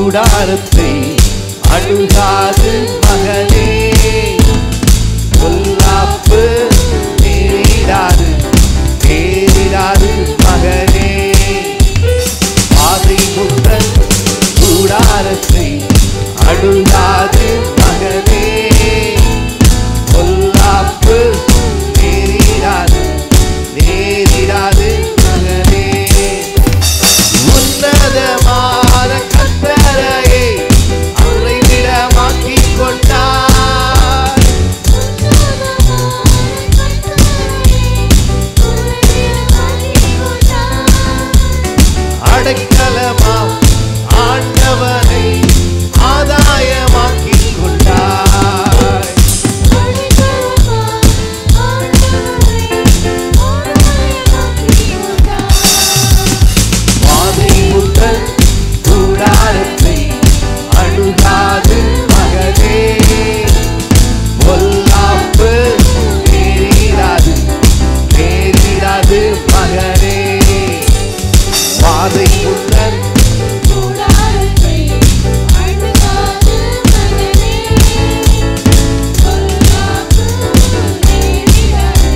கூடாரத்தை அணுகாது மகனே. பொல்லாப்பு நேரிடாது நேரிடாது மகனே. பாதை முத்தன் கூடாரத்தை அணுகாது மகனே. பொல்லாப்பு நேரிடாது நேரிடாது மகனே. உன்னதமான கர்த்தரையே அறைவிடமாக்கிக் கொண்டார். அடைக்கலமாம் ஆண்டவனை ஆதாயமாக்கிக் கொண்டார். பாதை முத்தன் கூடாரத்தை அணுகாது மகனே. பொல்லாப்பு நேரிடாது நேரிடாது மகனே. பாதை முத்தன் கூடாரத்தை அணுகாது மகனே. பொல்லாப்பு நேரிடாது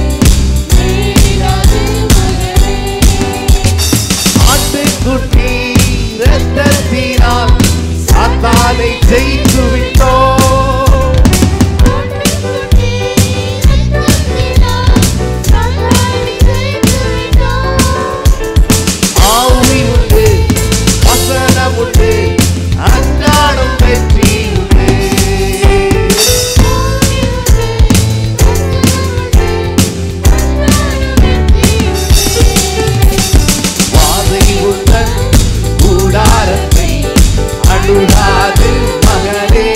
நேரிடாது மகனே. ஆட்டுக்குட்டி இரத்தத்தினால் சாத்தானை ஜெயித்து விட்டோம். ஆட்டுக்குட்டி இரத்தத்தினால் சாத்தானை ஜெயித்து விட்டோம். ஆவி உண்டு வசனம் உண்டு அன்றாடம் வெற்றி உண்டு. பாதை முத்தன் கூடாரத்தை அணுகாது மகனே.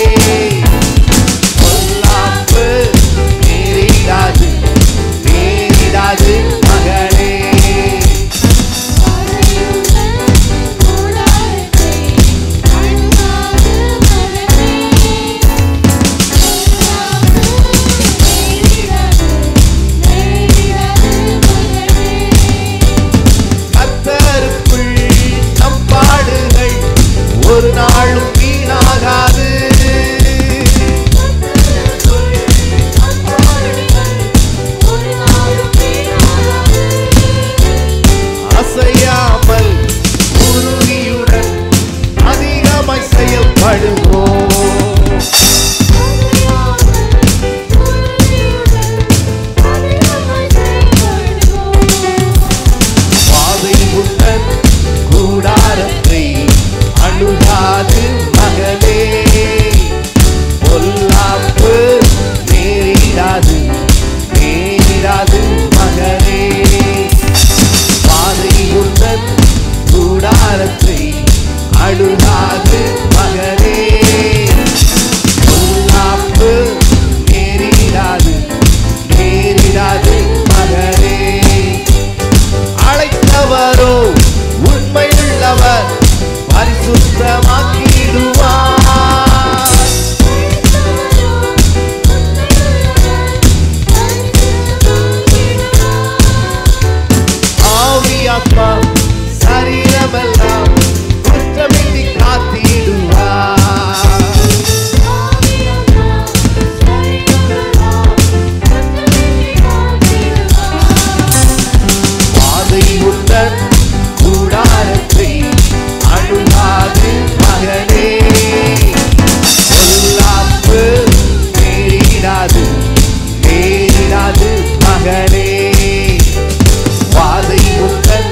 பொல்லாப்பு நேரிடாது நேரிடாது மகனே. கூடாரத்தை அணுகாது மகனே. நேரிடாது மகனே. கர்த்தருக்குள் நம் பாடுகள் ஒரு நாளும் வீணாகாது. அசையாமல் உறுதியுடன் அதிகமாய் செயல்படுவோம். பாதை முத்தன் கூடாரத்தை அணுகாது மகனே. பொல்லாப்பு நேரிடாது நேரிடாது மகனே. பாதை முத்தன் கூடாரத்தை அணுகாது மகனே. பொல்லாப்பு நேரிடாது நேரிடாது மகனே. அழைத்தவரோ உண்மையுள்ளவர் பரிசுத்தமாக்கிடுவார். ஆவியாத்மா சரீரமெல்லாம் குற்றமின்றி காத்திடுவார். பாதை முத்தன் கூடாரத்தை அணுகாது மகனே. பொல்லாப்பு நேரிடாது நேரிடாது மகனே. பாதை முத்தன்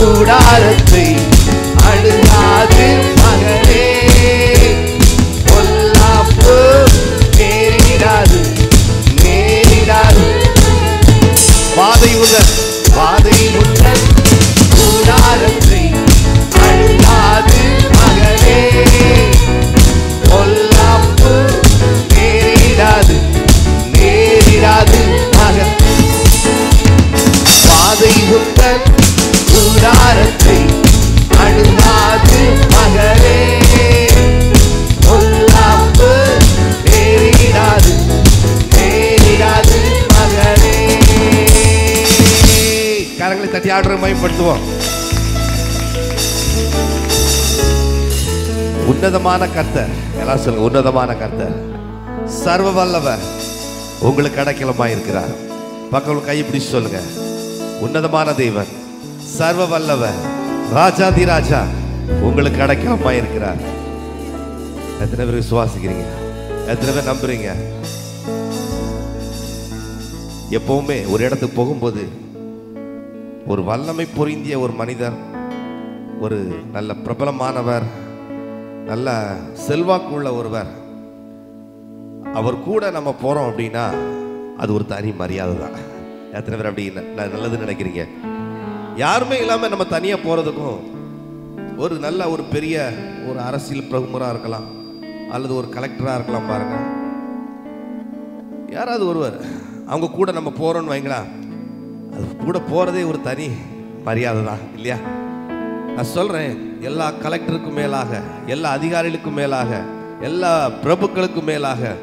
கூடாரத்தை அணுகாது மகனே. பொல்லாப்பு நேரிடாது நேரிடாது. வாதை உதன் கூடாரத்தை அணுகாது மகனே. பொல்லாப்பு நேரிடாது நேரிடாது மகன். வாதை உதன் கூடாரத்தை அணுகாது மகனே. பொல்லாப்பு நேரிடாது நேரிடாது மகனே. கரங்களை தட்டி ஆடுற மயப்படுத்துவோம். உன்னதமான கர்த்தர், எல்லாம் சொல்லுங்க, உன்னதமான கர்த்தர், சர்வ வல்லவர் உங்களுக்கு அடைக்கலமாய் இருக்கிறார். பக்கம் கை பிடிச்சு சொல்லுங்க, உன்னதமான தேவன், சர்வ வல்லவர், ராஜாதி ராஜா உங்களுக்கு அடைக்கலமாய் இருக்கிறார். எத்தனை பேர் விசுவாசிக்கிறீங்க? எத்தனை பேர் நம்புறீங்க? எப்பவுமே ஒரு இடத்துக்கு போகும்போது ஒரு வல்லமை பொருந்திய ஒரு மனிதர், ஒரு நல்ல பிரபலமானவர், நல்ல செல்வாக்குள்ள ஒருவர், அவர் கூட நம்ம போறோம் அப்படின்னா அது ஒரு தனி மரியாதை தான். எத்தனை பேர் அப்படி நல்லது நினைக்கிறீங்க? யாருமே இல்லாம நம்ம தனியா போறதுக்கும், ஒரு நல்ல ஒரு பெரிய ஒரு அரசியல் பிரமுகரா இருக்கலாம், அல்லது ஒரு கலெக்டரா இருக்கலாம், பாருங்க, யாராவது ஒருவர் அவங்க கூட நம்ம போறோம்னு வைங்களா, அது கூட போறதே ஒரு தனி மரியாதை தான் இல்லையா? நான் சொல்றேன், எல்லா கலெக்டருக்கும் மேலாக, எல்லா அதிகாரிகளுக்கும் மேலாக, எல்லா பிரபுக்களுக்கும் மேலாக,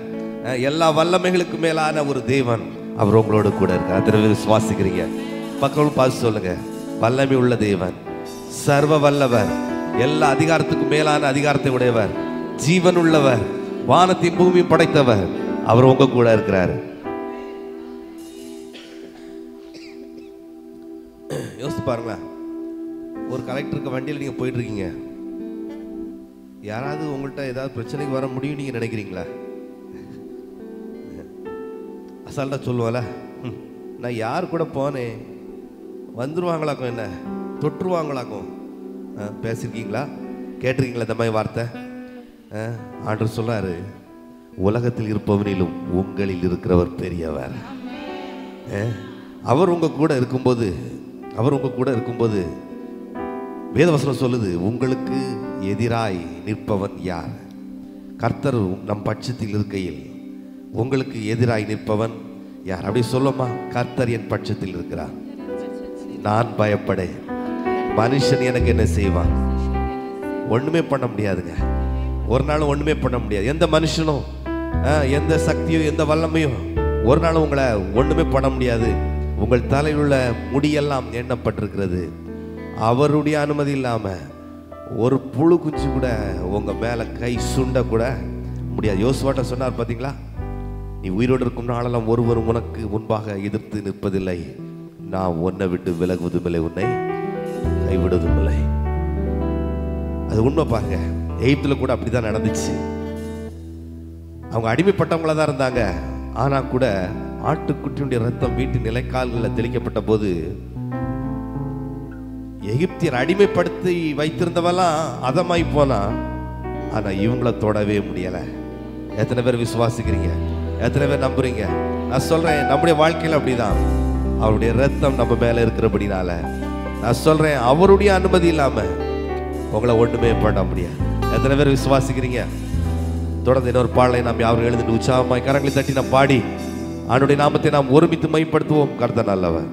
எல்லா வல்லமைகளுக்கும் மேலான ஒரு தேவன் அவர் உங்களோட கூட இருக்கார். அத்தனை விசுவாசிக்கிறீங்க? பக்கம் பார்த்து சொல்லுங்க, வல்லமை உள்ள தேவன், சர்வ வல்லவர், எல்லா அதிகாரத்துக்கும் மேலான அதிகாரத்தை உடையவர், ஜீவன் உள்ளவர், வானத்தையும் பூமியும் படைத்தவர், அவர் உங்க கூட இருக்கிறார். யோசித்து பாருங்களேன், ஒரு கலெக்டருக்கு வண்டியில் நீங்க போயிட்டு இருக்கீங்க, யாராவது உங்கள்கிட்ட ஏதாவது பிரச்சனைக்கு வர முடியும் நீங்க நினைக்கிறீங்களா? அசால்ட்டா சொல்லுவால, நான் யார் கூட போனேன், வந்துருவாங்களாக்கும், என்ன தொற்றுவாங்களாக்கும். பேசிருக்கீங்களா? கேட்டிருக்கீங்களா இந்த மாதிரி வார்த்தை? ஆண்டவர் சொல்றாரு, உலகத்தில் இருப்பவனிலும் உங்களில் இருக்கிறவர் பெரியவர். அவர் உங்க கூட இருக்கும்போது வேதவசனம் சொல்லுது, உங்களுக்கு எதிராய் நிற்பவன் யார்? கர்த்தர் நம் பட்சத்தில் இருக்கையில் உங்களுக்கு எதிராய் நிற்பவன் யார்? அப்படி சொல்லுமா, கர்த்தர் என் பட்சத்தில் இருக்கிறார், நான் பயப்படேன். மனுஷன் எனக்கு என்ன செய்வான்? ஒண்ணுமே பண்ண முடியாதுங்க. ஒரு நாளும் ஒண்ணுமே பண்ண முடியாது. எந்த மனுஷனும், எந்த சக்தியோ, எந்த வல்லமையோ ஒரு நாளும் உங்களை ஒண்ணுமே பண்ண முடியாது. உங்கள் தலையில் உள்ள முடியெல்லாம் எண்ணப்பட்டிருக்கிறது. அவருடைய அனுமதி இல்லாம ஒரு புழு குஞ்சு கூட உங்க மேல கை சுண்ட கூட முடியாது. யோசுவாட்ட சொன்னார் பாத்தீங்களா, நீ உயிரோடு இருக்கும் நாளெல்லாம் ஒருவரும் உனக்கு முன்பாக எதிர்த்து நிற்பதில்லை, நான் உன்னை விட்டு விலகுவதும் இல்லை, உன்னை கைவிடுவதும் இல்லை. அது உண்மை பாருங்க. எகிப்துல கூட அப்படிதான் நடந்துச்சு. அவங்க அடிமைப்பட்டவங்களா தான் இருந்தாங்க. ஆனா கூட ஆட்டுக்குட்டியுடைய ரத்தம் வீட்டின் நிலைக்கால்களில் தெளிக்கப்பட்ட போது எகிப்தியர் அடிமைப்படுத்தி வைத்திருந்தவெல்லாம் அதமாய் போனா, ஆனா இவங்கள தொடவே முடியல. எத்தனை பேர் விசுவாசிக்கிறீங்க? எத்தனை பேர் நம்புறீங்க? நான் சொல்றேன், நம்முடைய வாழ்க்கையில் அப்படிதான். அவருடைய ரத்தம் நம்ம மேல இருக்கிறபடினால நான் சொல்றேன், அவருடைய அனுமதி இல்லாம உங்களை ஒண்ணுமே பண்ண முடியாது. எத்தனை பேர் விசுவாசிக்கிறீங்க? தொடர்ந்து இன்னொரு பாடலை நாம் யாரும் எழுந்து உற்சாகமாய் கரங்களை தட்டி நாம் பாடி அவனுடைய நாமத்தை நாம் ஒருமித்து மைப்படுத்துவோம். கர்த்தர் நல்லவர்.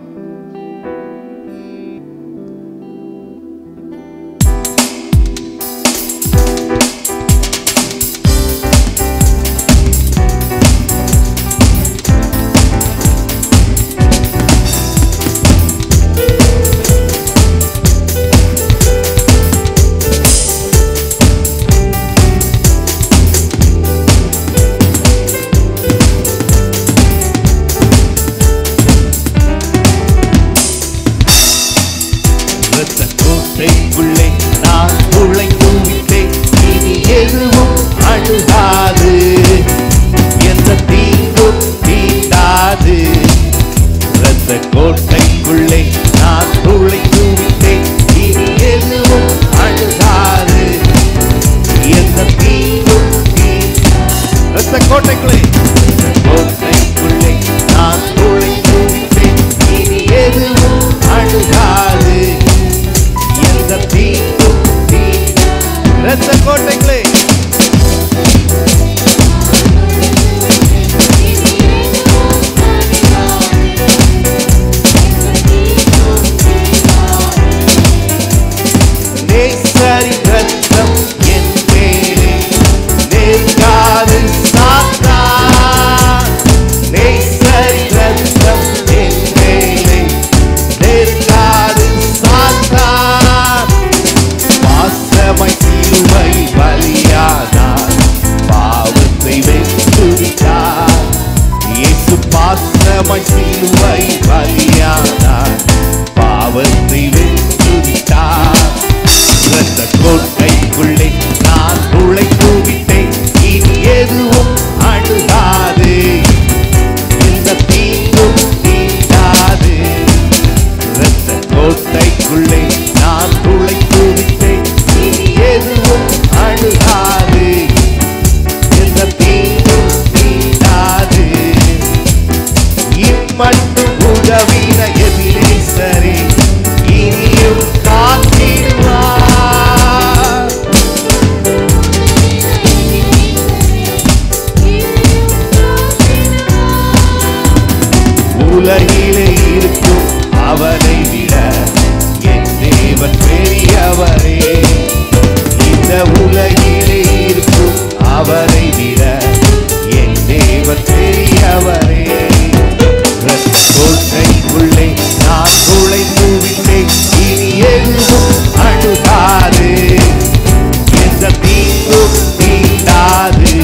கோட்டைக்குள்ளே நான் துளை தூவிட்டேன், இரத்த கோட்டைகளே நேசரின் ரத்தம் என் மேலே நெருங்காது சாத்தான். நேசரின் ரத்தம் என் மேலே நெருங்காது சாத்தான். பாசமாய் சிலுவை பலியானார், பாவத்தை வென்றுவிட்டார். இயேசு பாசமாய் சிலுவை பலியானார், பாவத்தை வென்றுவிட்டார். இரத்த கோட்டைக்குள்ளே நான் நுழைந்து விட்டேன், இனி எதுவும் அணுகாது, எந்த தீங்கும் தீண்டாது. இரத்த கோட்டைக்குள்ளே நான் நுழைந்து விட்டேன், இனி எதுவும் அணுகாது, எந்த தீங்கும் தீண்டாது. இம்மட்டும் உதவின எபினேசரே இனியும் காத்திடுவார். உலகிலே இருக்கும் அவரை விட என் தேவன் பெரியவரே. இந்த உலகிலே இருக்கும் அவரை விட என் தேவன் பெரியவரே. இரத்த கோட்டைக்குள்ளே நான் நுழைந்து விட்டேன், இனி எதுவும் அணுகாது, எந்த தீங்கும் தீண்டாது.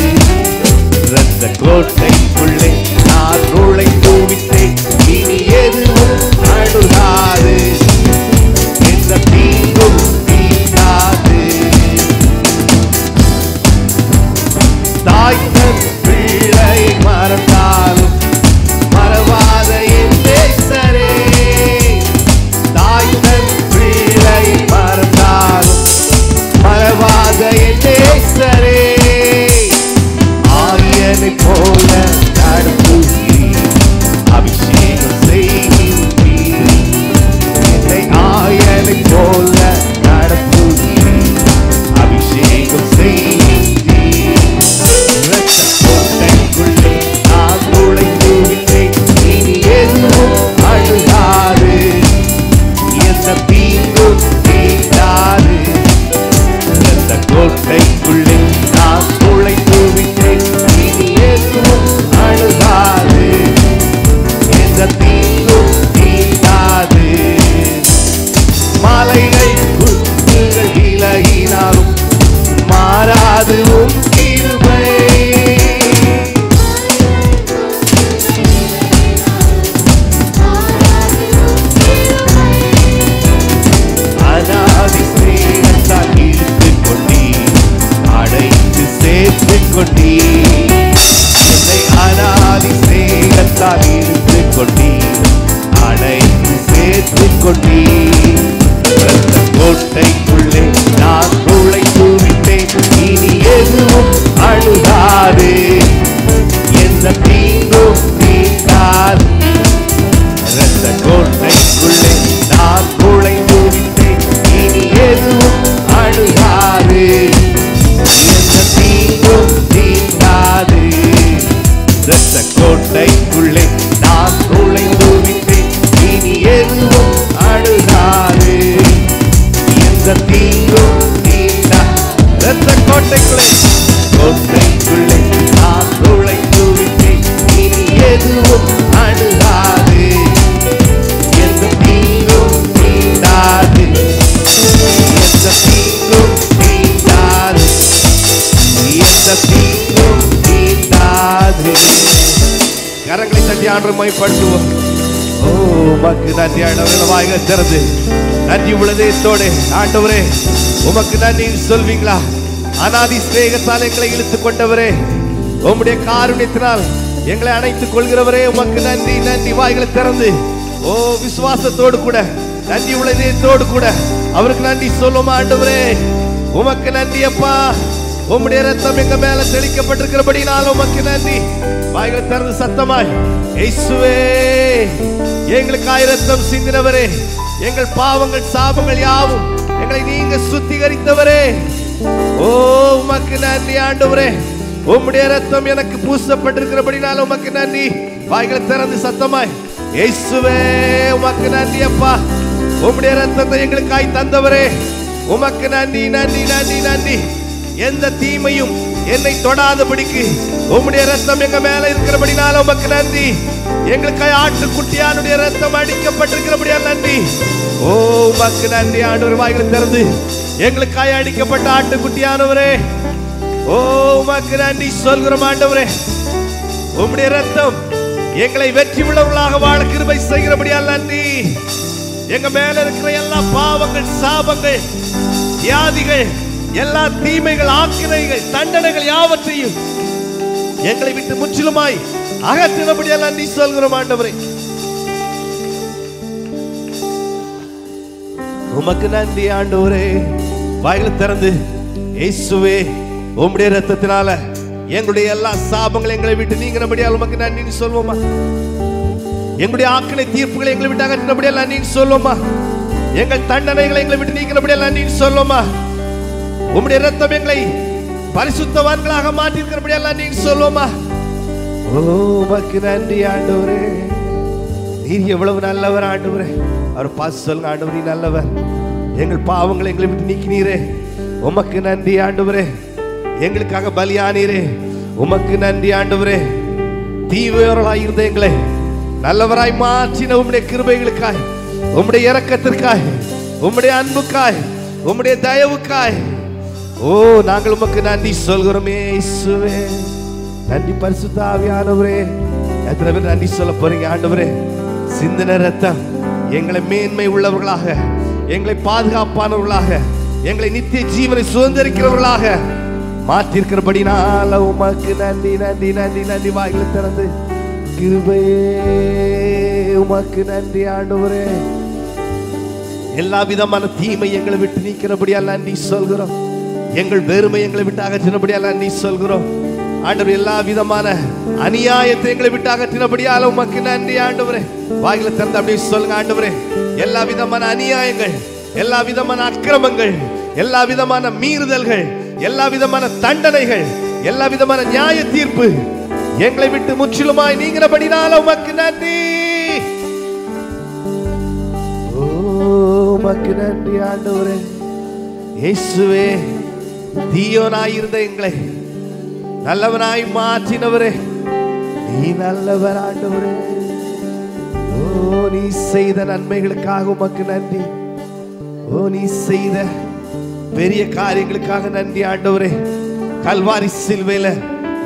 இரத்த கோட்டைக்குள்ளே நான் நுழைந்து விட்டேன், இனி எதுவும் அணுகாது, எந்த தீங்கும் தீண்டாது. தாய் தன் பிள்ளையை மறந்தாலும் மறவாத என் நேசரே. தாய் தன் பிள்ளையை மறந்தாலும் மறவாத என் நேசரே. ஆயனை போல நடத்துகிறீர், அபிஷேகம் செய்கிறீர். என்னை ஆயனை போல நடத்துகிறீர், அபிஷேகம் செய்கிறீர். இரத்த கோட்டைக்குள்ளே நான் நுழைந்து விட்டேன், இனி எதுவும் அணுகாது, எந்த தீங்கும் தீண்டாது. இரத்த கோட்டைக்குள்ளே நான் நுழைந்து விட்டேன், இனி எதுவும் அணுகாது, எந்த தீங்கும் தீண்டாது. மலைகள் குன்றுகள் விலகினாலும் மாறாது உம் கிருபை. அநாதி ஸ்நேகத்தால் இழுத்துக் கொண்டீர், அழைத்து சேர்த்துக் கொண்டீர். என்னை அநாதி ஸ்நேகத்தால் இழுத்துக் கொண்டீர், அழைத்து சேர்த்துக் கொண்டீர். இரத்த கோட்டைக்குள்ளே நான் நுழைந்து விட்டேன், இனி எதுவும் அணுகாது, எந்த தீங்கும் தீண்டாது. இரத்த கோட்டைக்குள்ளே நான் நுழைந்து விட்டேன், இனி எதுவும் அணுகாது, எந்த தீங்கும் தீண்டாது. இரத்த கோட்டைக்குள்ளே நான் நுழைந்து விட்டேன், இனி எதுவும் அணுகாது, எந்த தீங்கும் தீண்டாது. இரத்த கோட்டைக்குள்ளே கோட்டைக்குள்ளே நான் நுழைந்து விட்டேன், இனி எதுவும் அணுகாது, எந்த தீங்கும் தீண்டாது, எந்த தீங்கும் தீண்டாது, எந்த தீங்கும் தீண்டாது. கரங்களை தட்டி ஆண்டு மைப்படுத்துவோம். ஓ உமக்கு நன்றி ஆண்டவரே. வாய்கள் திறந்து நன்றி உள்ளதேத்தோடு ஆண்டவரே உமக்கு நன்றி சொல்வீங்களா? அநாதி ஸ்நேகத்தால் எங்களை இழுத்துக் கொண்டவரே, உம்முடைய காருண்யத்தினால் எங்களை அணைத்துக் கொள்கிறவரே உமக்கு நன்றி. நன்றி. வாய்களை திறந்து ஓ விசுவாசத்தோடு கூட நன்றி உள்ளதேத்தோடு கூட அவருக்கு நன்றி சொல்லுமா? ஆண்டவரே உமக்கு நன்றி அப்பா. உம்முடைய ரத்தம் எங்க மேல தெளிக்கப்பட்டிருக்கிறபடினால் உமக்கு நன்றி. வாய்களை திறந்து சத்தமாய் இயேசுவே எங்களுக்காய் ரத்தம் சிந்தினவரே, எங்கள் பாவங்கள் சாபங்கள் யாவும் எங்களை நீங்க சுத்திகரித்தவரே. ஓ உமக்கு நன்றி ஆண்டவரே. உம்முடைய ரத்தம் எனக்கு பூசப்பட்டிருக்கிறபடினால உமக்கு நன்றி. வாய்களை திறந்து சத்தமாய் இயேசுவே உமக்கு நன்றி அப்பா. உம்முடைய ரத்தத்தை எங்களுக்காய் தந்தவரே உமக்கு நன்றி நன்றி நன்றி நன்றி. எந்த தீமையும் என்னை தொடாதபடிக்கு உம்முடைய ரத்தம் எங்க மேல இருக்கிறபடினால உமக்கு நன்றி. எங்களுக்காய் ஆட்டுக்குட்டியானுடைய ரத்தம் அடிக்கப்பட்டிருக்கிறபடியா நன்றி. ஓ உமக்கு நன்றி ஆண்டவர். வாய்களை திறந்து எங்களுக்காய் அடிக்கப்பட்ட ஆட்டுக்குட்டியானவரே ஓ உமக்கு நன்றி சொல்கிறோம் ஆண்டவரே. உம்முடைய ரத்தம் எங்களை வெற்றி உள்ளவர்களாக வாழ கிருபை செய்கிறபடியால் நன்றி. எங்க மேல இருக்கிற எல்லா பாவங்கள், சாபங்கள், வியாதிகள், எல்லா தீமைகள், ஆக்கினைகள், தண்டனைகள் யாவற்றையும் எங்களை விட்டு முற்றிலுமாய் அகற்றினபடியால் நன்றி சொல்கிறோம் ஆண்டவரே. உமக்கு நன்றி ஆண்டவரே. வாய்களை திறந்து இயேசுவே உம்முடைய ரத்தத்தினால எங்களுடைய எல்லா சாபங்களை எங்களை விட்டு நீங்கினபடியால் உமக்கு நன்றின்னு சொல்வோமா. எங்களுடைய ஆக்கினை தீர்ப்புகளை எங்களை விட்டு அகற்றினபடியால் நன்றின்னு சொல்வோமா. எங்கள் தண்டனைகளை எங்களை விட்டு நீக்கினபடியால் நன்றின்னு சொல்வோமா. உம்முடைய ரத்தம் எங்களை பரிசுத்தவான்களாக மாற்றிருக்கிறபடியால் நன்றின்னு சொல்வோமா. ஓ உமக்கு நன்றி ஆண்டவரே. நீர் எவ்வளவு நல்லவர் ஆண்டவரே. அவர் பார்த்து சொல்லுங்க ஆண்டவர் நீ நல்லவர். எங்கள் பாவங்களை எங்களை விட்டு நீக்கினீரே உமக்கு நன்றி ஆண்டவரே. எங்களுக்காக பலியானீரே உமக்கு நன்றி ஆண்டவரே. தீவிரராய் இருந்த எங்களை நல்லவராய் மாற்றின உம்முடைய கிருபைகளுக்காய், உம்முடைய இரக்கத்திற்காய், உம்முடைய அன்புக்காய், உம்முடைய தயவுக்காய் ஓ நாங்கள் உமக்கு நன்றி சொல்கிறோமே இயேசுவே. நன்றி பரிசுத்த ஆவியானவரே. எத்தனை பேர் நன்றி சொல்ல போறீங்க ஆண்டவரே. சிந்தின ரத்தம் எங்களை மேன்மை உள்ளவர்களாக, எங்களை பாதுகாப்பானவர்களாக, எங்களை நித்திய ஜீவனை சுதந்திரிக்கிறவர்களாக மாற்றிருக்கிறபடினால உமக்கு நன்றி நன்றி நன்றி நன்றி. வாய்களை திறந்து கிருபையே உமக்கு நன்றி ஆண்டவரே. எல்லா விதமான தீமை எங்களை விட்டு நீக்கிறபடியால் நன்றி சொல்கிறோம். எங்கள் வெறுமை எங்களை விட்டு அகற்றினபடியால் நன்றி சொல்கிறோம் ஆண்டவர். எல்லா விதமான அநியாயத்தை எங்களை விட்டு அகற்றினபடியால் உமக்கு நன்றி ஆண்டவரே. வாய்களை திறந்து அப்படியே சொல்லுங்க ஆண்டவரே. எல்லா விதமான அநியாயங்கள், எல்லா விதமான அக்கிரமங்கள், எல்லா விதமான மீறுதல்கள், எல்லா விதமான தண்டனைகள், எல்லா விதமான நியாய தீர்ப்பு எங்களை விட்டு முற்றிலுமாய் நீங்கினபடினால உமக்கு நன்றி. ஓ உமக்கு நன்றி ஆண்டவரே. இயேசுவே தீயோனாய் இருந்த எங்களை நல்லவனாய் மாற்றினவரே நீ நல்லவர் ஆண்டவரே. ஓ நீ செய்த நன்மைகளுக்காக உமக்கு நன்றி. ஓ நீ செய்த பெரிய காரியங்களுக்காக நன்றி ஆண்டவரே. கல்வாரி சிலுவையில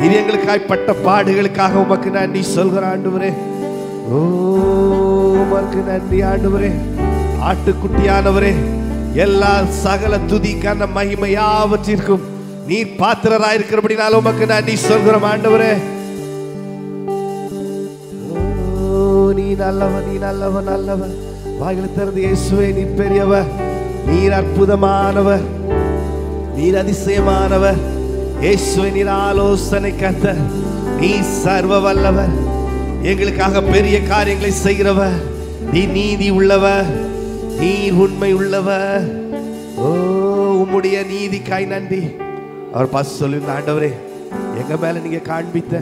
இது எங்களுக்காய் பட்ட பாடுகளுக்காக உமக்கு நன்றி சொல்கிற ஆண்டவரே. ஓ உமக்கு நன்றி ஆண்டவரே. ஆட்டுக்குட்டியானவரே எல்லா சகல துதிக்கான மகிமை யாவற்றிற்கும் நீர் பாத்திரராயிருக்கிறபடினால உமக்கு நன்றி சொல்கிறோம் ஆண்டவரே. ஓ நீ நல்லவன், நீ நல்லவன் நல்லவன். வாய்களை திறந்து இயேசுவே நீர் பெரியவர், நீர் அற்புதமானவர், நீர் அதிசயமானவர். இயேசுவே நீர் ஆலோசனை கர்த்தர், நீ சர்வ வல்லவர், எங்களுக்காக பெரிய காரியங்களை செய்கிறவர், நீ நீதி உள்ளவர், நீர் உண்மை உள்ளவர். ஓ உம்முடைய நீதிக்காய் நன்றி. அவர் பாச சொல்லுங்க ஆண்டவரே. எங்க மேல நீங்க காண்பித்த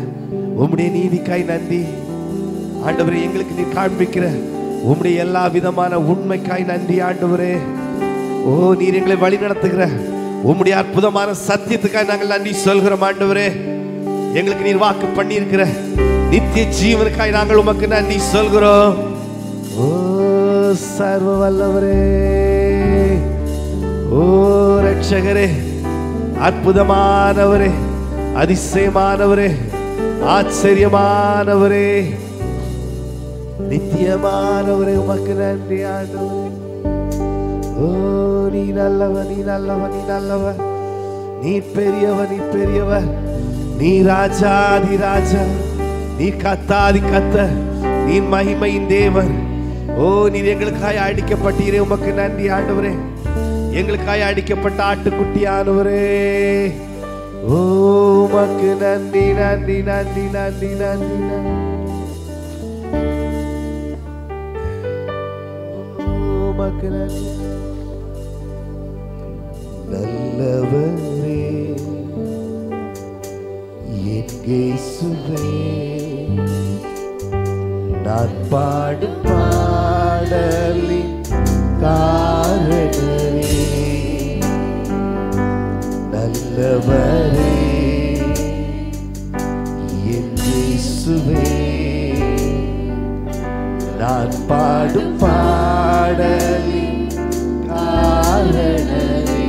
உம்முடைய நீதிக்காய் நன்றி ஆண்டவரே. எங்களுக்கு நீ காண்பிக்கிற உம்முடைய எல்லா விதமான உண்மைக்காய் நன்றி ஆண்டவரே. ஓ நீர் எங்களை வழி நடத்துகிற உம்முடைய அற்புதமான சத்தியத்துக்காக நாங்கள் நன்றி சொல்கிறோம் ஆண்டவரே. எங்களுக்கு நீர் வாக்கு பண்ணியிருக்கிற நித்திய ஜீவனுக்காய் நாங்கள் உமக்கு நன்றி சொல்கிறோம். ஓ சர்வ வல்லவரே, ஓ ரட்சகரே, அற்புதமானவரே, அதிசயமானவரே, ஆச்சரியமானவரே, நித்தியமானவரே உமக்கு நன்றி ஆண்டவரே. ஓ நீ நல்லவர், நீ நல்லவர், நீ நல்லவர், நீ பெரியவர், நீ பெரியவர், நீ ராஜாதி ராஜா, நீ கத்தாதி கத்த, நீ மகிமையின் தேவன். ஓ நீர் எங்களுக்காய் அடிக்கப்பட்டீரே உமக்கு நன்றி ஆண்டவரே. எங்களுக்காய் அடிக்கப்பட்ட ஆட்டுக்குட்டியானவரே. ஓ உமக்கு நன்றி நன்றி நன்றி நன்றி நன்றி நன்றி. உமக்கு நன்றி. நல்லவரே என் இயேசுவே, நான் பாடும் பாடலின் காரணரே. நல்லவரே என் இயேசுவே, நான் பாடும் பாடலின் காரணரே.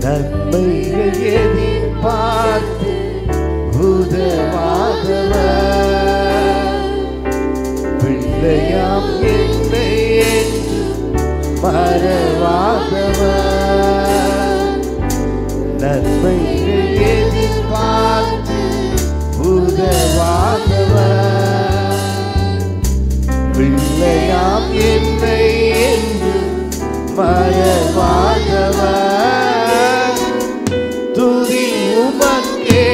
நன்மைகள் எதிர்பார்த்து உதவாதவர், பிள்ளையாம் என்னை என்று மறவாதவர். நன்மைகள் எதிர்பார்த்து உதவாதவர், பிள்ளையாம் என்னை என்று மறவாதவர். துதி உமக்கே,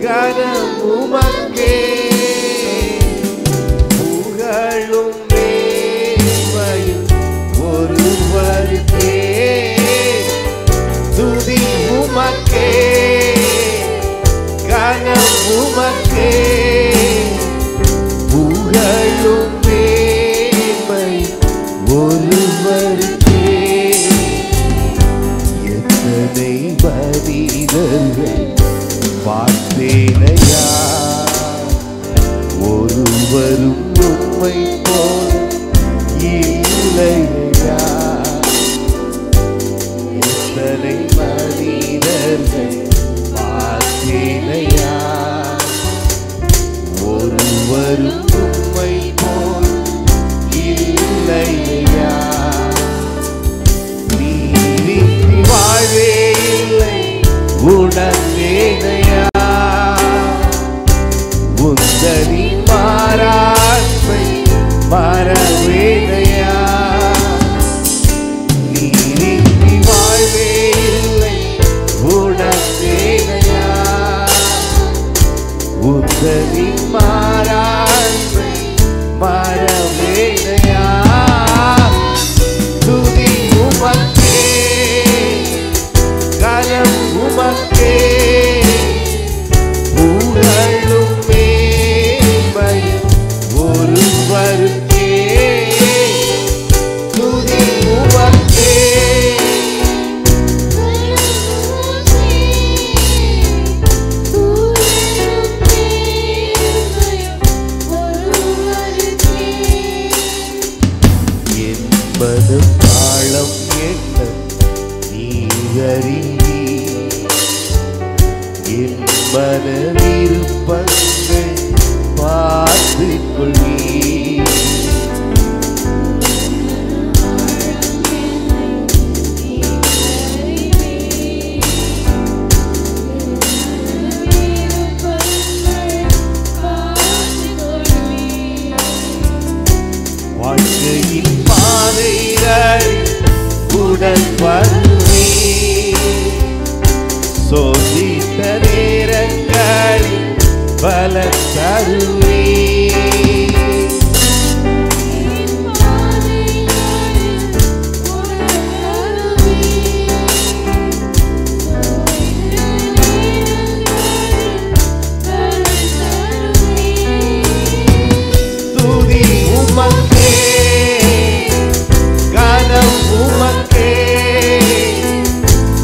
கனம் உமக்கே, புகழும் மேன்மையும் ஒருவருக்கே. துதி உமக்கே, கனம் உமக்கே, புகழும் மேன்மையும் ஒருவருக்கே. எத்தனை மனிதர்கள் பார்த்தேனையா, ஒருவரும் உம்மை போல இல்லையா. எத்தனை மனிதர்கள் பார்த்தேனையா, ஒருவரும் உம்மை போல இல்லையா. நீரின்றி வாழ்வே இல்லை உணர்ந்தேனையா, உந்தனி மாறாண்மை மறவேனையா. நீரின்றி வாழ்வே இல்லை உணர்ந்தேனையா, உந்தனி மாறாண்மை மறவேனையா. துதி உமக்கே, கனம் உமக்கே, புகழும் மேன்மையும் ஒருவருக்கே. துதி உமக்கே, என்பது காலம் என்ன நீரறிவி, என் மன விருப்பங்கள் பார்த்துக் கொள்ளி. வாழ்க்கையின் பாதைகள் உடன் வருவே, சோதித்த நேரங்களில் பல தருவே. துதி உமக்கே, கனம் உமக்கே,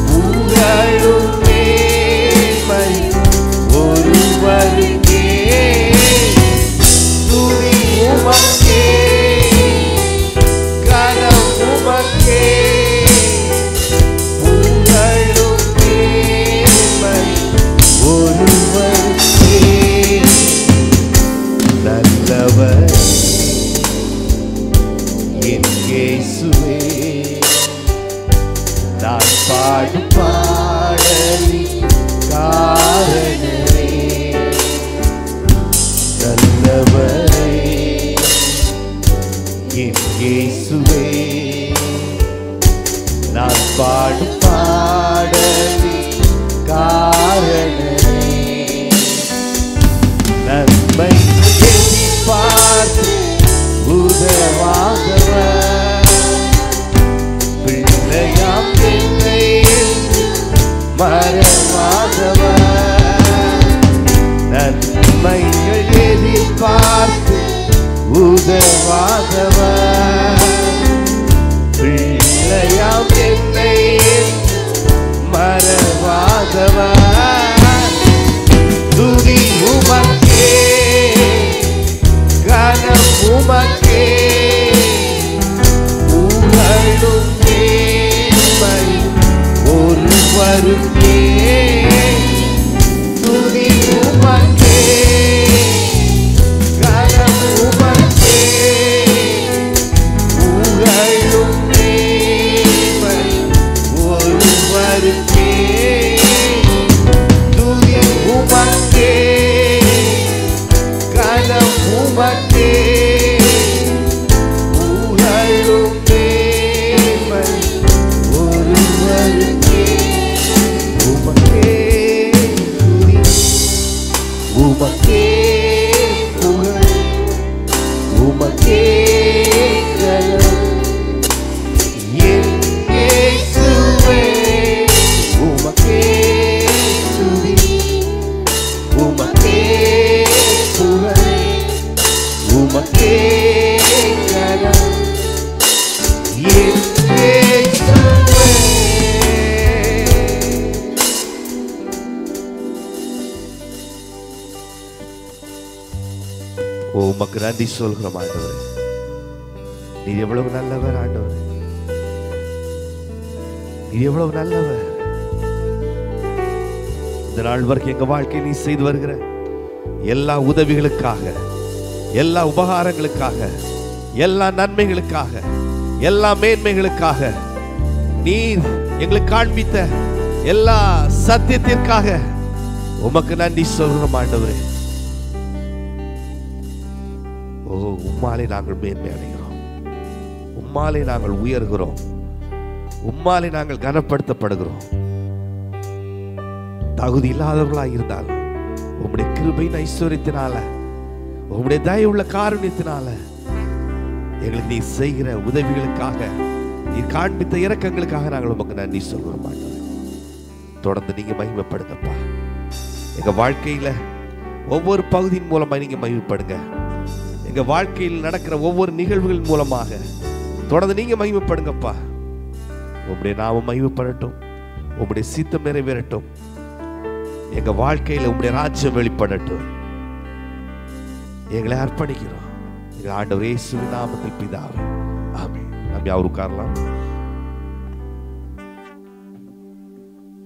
புகழும் மேன்மையும் ஒருவருக்கே. துதி உமக்கே, கனம் உமக்கே, புகழும் மேன்மையும் ஒருவருக்கே. நல்லவர் என் இயேசுவே, நான் பாடும் பாடலின் காரணரே. நல்லவரே என் இயேசுவே, நான் பாடும் பாடலின் காரணரே. நன்மை எதிர்பார்த்து உதவாதவர், மறவாதவர், நன்மைகள் எதிர்பார்த்து உதவாதவர், பிள்ளையாம் என்னை மறவாதவர், துதி உமக்கே கனம் உமக்கே புகழும் மேன்மை ஒருவருக்கே, துதி உமக்கே கனம் உமக்கே புகழும் மேன்மை ஒருவருக்கே, துதி உமக்கே கனம் உமக்கே புகழும் மேன்மை ஒருவருக்கே, உமக்கே துதி உமக்கே புகழ் உமக்கே கனம் என் இயேசுவே, உமக்கே துதி உமக்கே புகழ் உமக்கே கனம் என் இயேசுவே. உமக்கு நன்றி சொல்கிறோம் ஆண்டவரே, நீர் எவ்வளவு நல்லவர் ஆண்டவரே, நீர் எவ்வளவு நல்லவர். இந்த நாள் வரைக்கும் எங்க வாழ்க்கையை நீ செய்து வருகிற எல்லா உதவிகளுக்காக, எல்லா உபகாரங்களுக்காக, எல்லா நன்மைகளுக்காக, எல்லா மேன்மைகளுக்காக, நீர் எங்களுக்கு காண்பித்த எல்லா சத்தியத்திற்காக உமக்கு நன்றி சொல்கிறோம் ஆண்டவரே. ஓ, உம்மாலே நாங்கள் மேன்மை அடைகிறோம், உம்மாலே நாங்கள் உயர்கிறோம், உம்மாலே நாங்கள் கனப்படுத்தப்படுகிறோம். தகுதி இல்லாதவர்களாக இருந்தால் உம்முடைய கிருபையின் ஐஸ்வர்யத்தினால, உம்முடைய தயவுள்ள காருண்யத்தினால எங்களுக்கு நீ செய்கிற உதவிகளுக்காக, நீ காண்பித்த இரக்கங்களுக்காக நாங்கள் உமக்கு நன்றி சொல்கிறோம் ஆண்டவரே. தொடர்ந்து நீங்க மகிமைப்படுங்கப்பா. எங்க வாழ்க்கையில ஒவ்வொரு பகுதியின் மூலமா நீங்க மகிமைப்படுங்க. எங்க வாழ்க்கையில் நடக்கிற ஒவ்வொரு நிகழ்வுகள் மூலமாக தொடர்ந்து நீங்க மகிமைப்படுங்கப்பா. உம்முடைய நாமம் மகிமைப்படட்டும், உம்முடைய சித்தம் நிறைவேறட்டும், எங்க வாழ்க்கையில உம்முடைய ராஜ்யம் வெளிப்படட்டும். எங்களை அர்ப்பணிக்கிறோம் எங்க ஆண்டவர் இயேசுவின் நாமத்தில் பிதாவே, ஆமென். நம்ம யாரும் உட்காரலாம்.